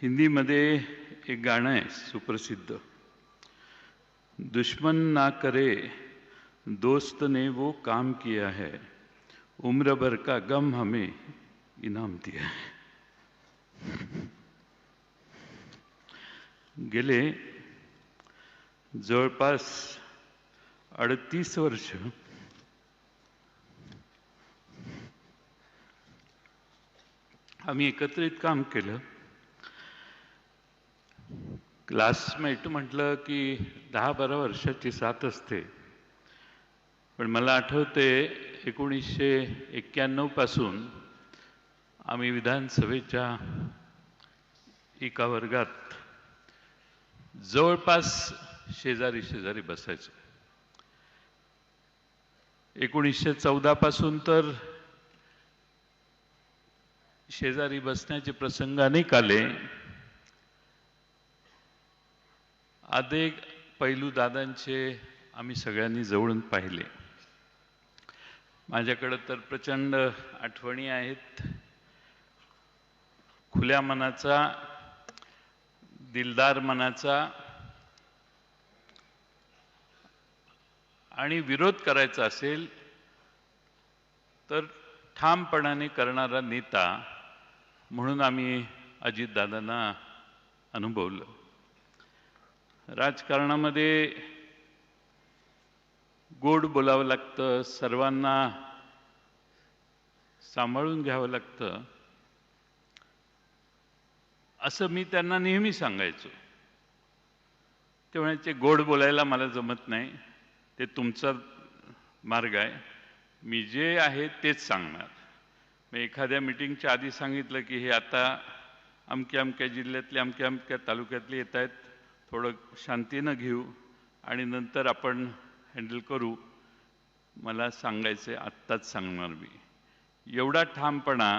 हिंदीमध्ये एक गाणं आहे सुप्रसिद्ध, दुश्मन ना करे दोस्त ने वो काम किया है, उम्र भर का गम हमें इनाम दिया है. गेले जवळपास 38 वर्ष आम्ही एकत्रित काम केलं. क्लासमेट म्हटलं की 10-12 वर्षाची साथ असते, पण मला आठवते 1991 पासून आम्ही विधानसभेच्या एका वर्गात जवळपास शेजारी शेजारी बसायचो. 1914 पासून तर शेजारी बसण्याचे प्रसंग अनेक आले. अनेक पैलू दादांचे आम्ही सगळ्यांनी जवळून पाहिले. माझ्याकडे तर प्रचंड आठवणी आहेत. खुल्या मनाचा, दिलदार मनाचा आणि विरोध करायचा असेल तर ठामपणाने करणारा नेता म्हणून आम्ही अजितदादांना अनुभवलं. राजकारणामध्ये गोड बोलावं लागतं, सर्वांना सांभाळून घ्यावं लागतं, असं मी त्यांना नेहमी सांगायचो. ते म्हणायचे गोड बोलायला मला जमत नाही, ते तुमचा मार्ग आहे, मी जे आहे तेच सांगणार. मी एखाद्या मीटिंगच्या आधी सांगितलं की हे आता अमक्या अमक्या जिल्ह्यातले अमक्या अमक्या तालुक्यातले येत आहेत, थोडं शांतीनं घेऊ आणि नंतर आपण हँडल करू, मला सांगायचं आत्ताच सांगणार मी. एवढा ठामपणा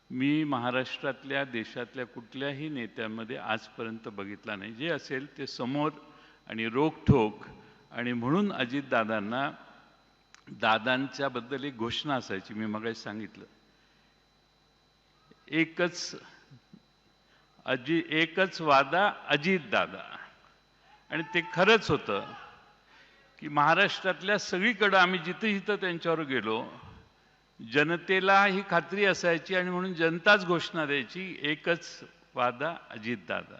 मी महाराष्ट्रातल्या देशातल्या कुठल्याही नेत्यामध्ये आजपर्यंत बघितला नाही. जे असेल ते समोर आणि रोखठोक. आणि म्हणून अजितदादांना दादांच्याबद्दल एक घोषणा असायची, मी मगाशी सांगितलं, एकच वादा अजितदादा. आणि ते खरंच होतं की महाराष्ट्रातल्या सगळीकडं आम्ही जिथं जिथं त्यांच्यावर गेलो, जनतेला ही खात्री असायची आणि म्हणून जनताच घोषणा द्यायची, एकच वादा अजितदादा.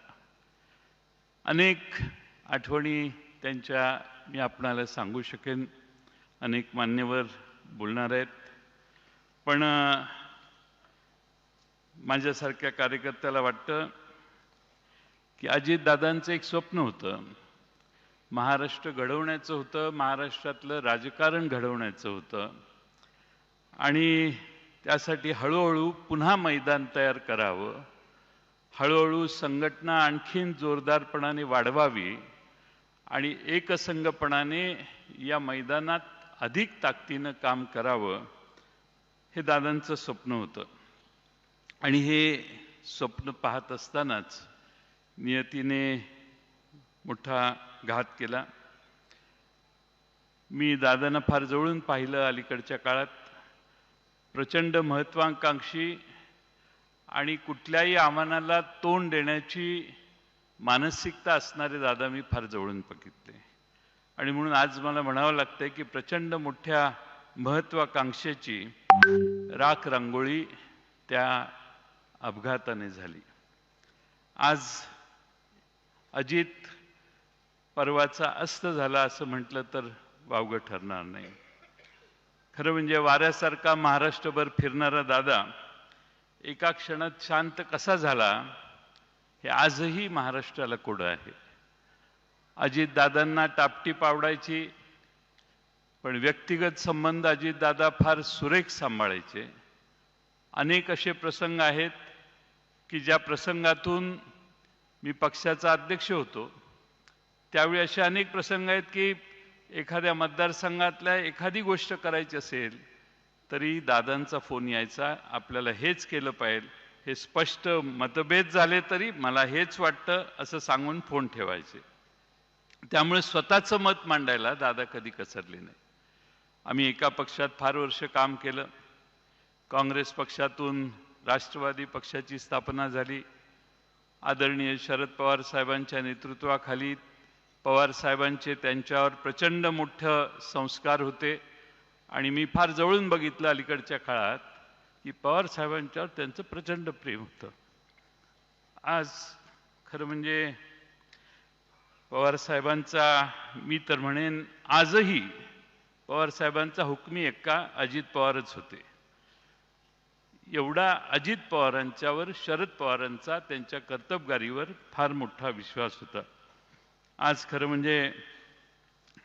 अनेक आठवणी त्यांच्या मी आपणाला सांगू शकेन, अनेक मान्यवर बोलणार आहेत, पण माझ्यासारख्या कार्यकर्त्याला वाटतं की अजितदादांचं एक स्वप्न होतं, महाराष्ट्र घडवण्याचं होतं, महाराष्ट्रातलं राजकारण घडवण्याचं होतं. आणि त्यासाठी हळूहळू पुन्हा मैदान तयार करावं, हळूहळू संघटना आणखीन जोरदारपणाने वाढवावी आणि एकसंघपणाने या मैदानात अधिक ताकदीनं काम करावं, हे दादांचं स्वप्न होतं. आणि हे स्वप्न पाहत असतानाच नियतीने मोठा घात केला. मी दादांना फार जवळून पाहिलं अलीकडच्या काळात. प्रचंड महत्वाकांक्षी आणि कुठल्याही आव्हानाला तोंड देण्याची मानसिकता असणारे दादा मी फार जवळून बघितले. आणि म्हणून आज मला म्हणावं लागतंय की प्रचंड मोठ्या महत्वाकांक्षेची राख रांगोळी त्या अपघाताने झाली. आज अजित पर्वाचा अस्त झाला असं म्हटलं तर वावगं ठरणार नाही. खरं म्हणजे वाऱ्यासारखा महाराष्ट्रभर फिरणारा दादा एका क्षणात शांत कसा झाला हे आजही महाराष्ट्राला कोडं आहे. अजितदादांना टापटीप आवडायची, पण व्यक्तिगत संबंध अजितदादा फार सुरेख सांभाळायचे. अनेक असे प्रसंग आहेत की ज्या प्रसंगातून मी पक्षाचा अध्यक्ष होतो, त्यावेळी असे अनेक प्रसंग आहेत की एखाद्या मतदारसंघातल्या एखादी गोष्ट करायची असेल तरी दादांचा फोन यायचा, आपल्याला हेच केलं पाहिजे, हे स्पष्ट मतभेद झाले तरी मला हेच वाटतं असं सांगून फोन ठेवायचे. त्यामुळे स्वतःचं मत मांडायला दादा कधी कचरले नाही. आम्ही एका पक्षात फार वर्ष काम केलं. काँग्रेस पक्षातून राष्ट्रवादी पक्षाची स्थापना झाली. आदरणीय शरद पवार साहेबांच्या नेतृत्वाखाली पवार साहेबांचे त्यांच्यावर प्रचंड मोठं संस्कार होते आणि मी फार जवळून बघितलं अलीकडच्या काळात की पवार साहेबांच्यावर त्यांचं प्रचंड प्रेम होतं. आज खरं म्हणजे पवार साहेबांचा मी तर म्हणेन आजही पवार साहेबांचा हुकमी एक्का अजित पवारच होते. एवढा अजित पवारांच्यावर शरद पवारांचा त्यांच्या कर्तबगारीवर फार मोठा विश्वास होता. आज खरं म्हणजे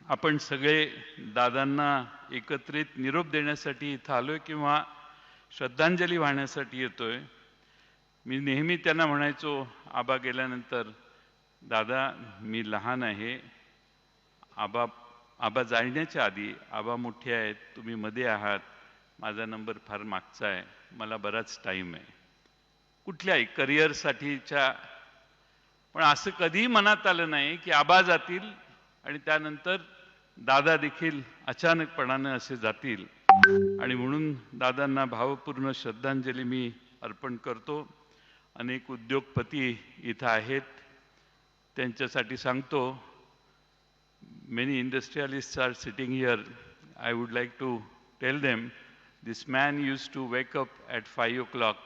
आपण सगळे दादांना एकत्रित निरोप देण्यासाठी इथं आलोय किंवा श्रद्धांजली वाहण्यासाठी येतोय. मी नेहमी त्यांना म्हणायचो आबा गेल्यानंतर, दादा मी लहान आहे, आबा जाण्याच्या आधी आबा मोठे आहेत, तुम्ही मध्ये आहात, माझा नंबर फार मागचा आहे, मला बराच टाईम आहे कुठल्याही करिअरसाठीच्या. पण असं कधीही मनात आलं नाही की आबा जातील आणि त्यानंतर दादा देखील अचानकपणानं असे जातील. आणि म्हणून दादांना भावपूर्ण श्रद्धांजली मी अर्पण करतो. अनेक उद्योगपती इथं आहेत, त्यांच्यासाठी सांगतो. Many industrialists are sitting here. I would like to tell them, this man used to wake up at 5 o'clock.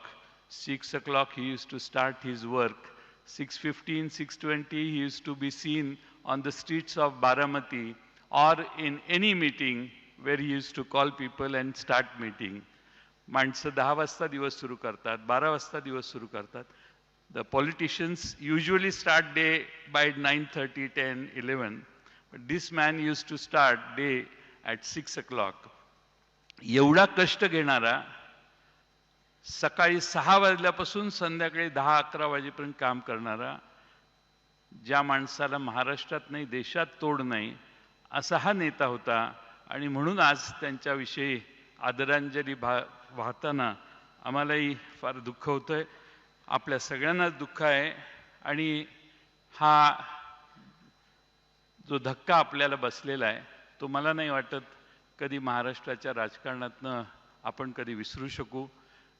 6 o'clock he used to start his work. 6:15, 6:20 he used to be seen on the streets of Baramati or in any meeting where he used to call people and start meeting. माणसं 10 वाजता दिवस सुरू करतात, 12 वाजता दिवस सुरू करतात. The politicians usually start day by 9:30, 10, 11. But this man used to start day at 6 o'clock. एवढा कष्ट घेणारा, सकाळी 6 वाजल्यापासून संध्याकाळी 10-11 वाजेपर्यंत काम करणारा, ज्या माणसाला महाराष्ट्रात नाही देशात तोड नाही असा हा नेता होता. आणि म्हणून आज त्यांच्याविषयी आदरांजली वाहताना आम्हालाही फार दुःख होतंय, आपल्या सगळ्यांनाच दुःख आहे. आणि हा जो धक्का आपल्याला बसलेला आहे तो मला नाही वाटत कधी महाराष्ट्राच्या राजकारणातनं आपण कधी विसरू शकू.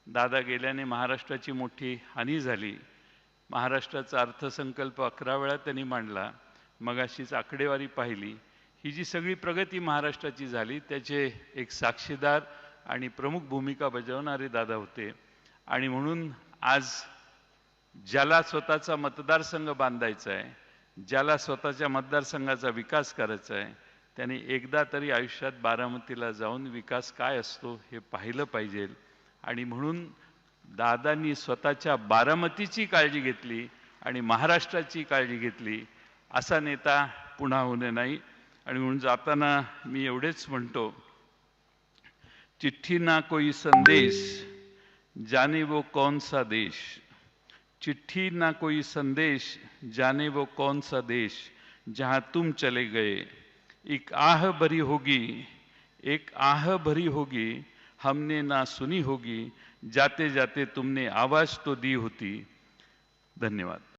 दादा गेल्याने महाराष्ट्राची मोठी हानी झाली. महाराष्ट्राचा अर्थसंकल्प 11 वेळा त्यांनी मांडला. मगाशीच आकडेवारी पाहिली. ही जी सगळी प्रगती महाराष्ट्राची झाली त्याचे एक साक्षीदार आणि प्रमुख भूमिका बजावणारे दादा होते. आणि म्हणून आज ज्याला स्वतःचा मतदारसंघ बांधायचा आहे, ज्याला स्वतःच्या मतदारसंघाचा विकास करायचा आहे, त्याने एकदा तरी आयुष्यात बारामतीला जाऊन विकास काय असतो हे पाहिलं पाहिजे. आणि म्हणून दादांनी स्वतःच्या बारामतीची काळजी घेतली आणि महाराष्ट्राची काळजी घेतली. असा नेता पुन्हा होणे नाही. आणि म्हणून जाताना मी एवढेच म्हणतो, चिट्ठी ना कोई संदेश, जाने वो कौन सा देश. चिट्ठी ना कोई संदेश, जाने वो कौन सा देश, जहां तुम चले गए एक आह भरी होगी, एक आह भरी होगी, हमने ना सुनी होगी, जाते जाते तुमने आवाज तो दी होती. धन्यवाद.